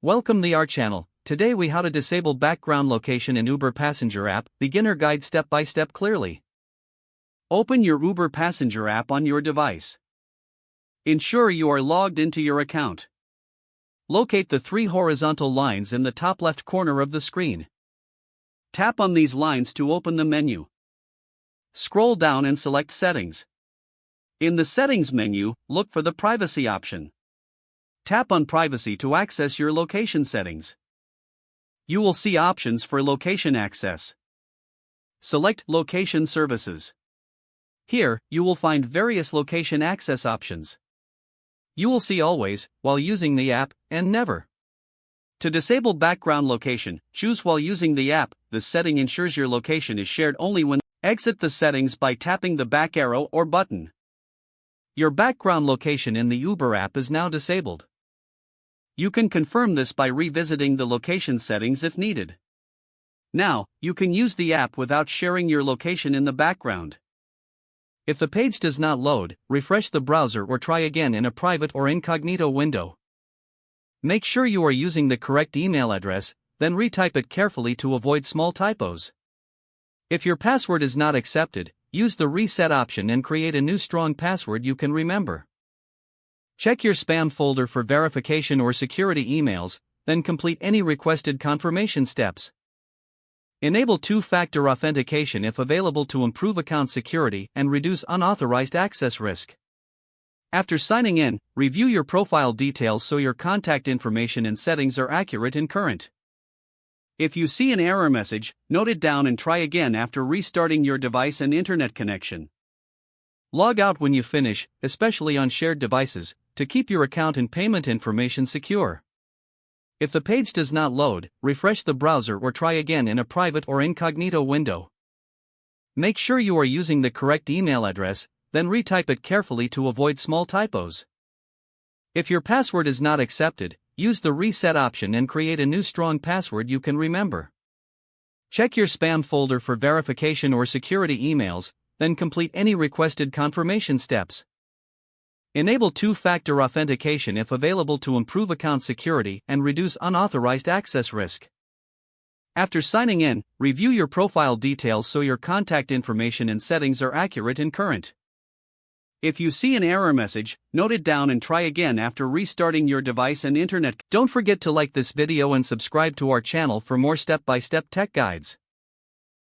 Welcome to our channel. Today we how to disable background location in Uber Passenger app, beginner guide step by step clearly. Open your Uber Passenger app on your device. Ensure you are logged into your account. Locate the three horizontal lines in the top left corner of the screen. Tap on these lines to open the menu. Scroll down and select Settings. In the Settings menu, look for the Privacy option. Tap on Privacy to access your location settings. You will see options for location access. Select Location Services. Here, you will find various location access options. You will see Always, while using the app, and Never. To disable background location, choose While using the app. This setting ensures your location is shared only when exit the settings by tapping the back arrow or button. Your background location in the Uber app is now disabled. You can confirm this by revisiting the location settings if needed. Now, you can use the app without sharing your location in the background. If the page does not load, refresh the browser or try again in a private or incognito window. Make sure you are using the correct email address, then retype it carefully to avoid small typos. If your password is not accepted, use the reset option and create a new strong password you can remember. Check your spam folder for verification or security emails, then complete any requested confirmation steps. Enable two-factor authentication if available to improve account security and reduce unauthorized access risk. After signing in, review your profile details so your contact information and settings are accurate and current. If you see an error message, note it down and try again after restarting your device and internet connection. Log out when you finish, especially on shared devices, to keep your account and payment information secure. If the page does not load, refresh the browser or try again in a private or incognito window. Make sure you are using the correct email address, then retype it carefully to avoid small typos. If your password is not accepted, use the reset option and create a new strong password you can remember. Check your spam folder for verification or security emails, then complete any requested confirmation steps. Enable two-factor authentication if available to improve account security and reduce unauthorized access risk. After signing in, review your profile details so your contact information and settings are accurate and current. If you see an error message, note it down and try again after restarting your device and internet. Don't forget to like this video and subscribe to our channel for more step-by-step tech guides.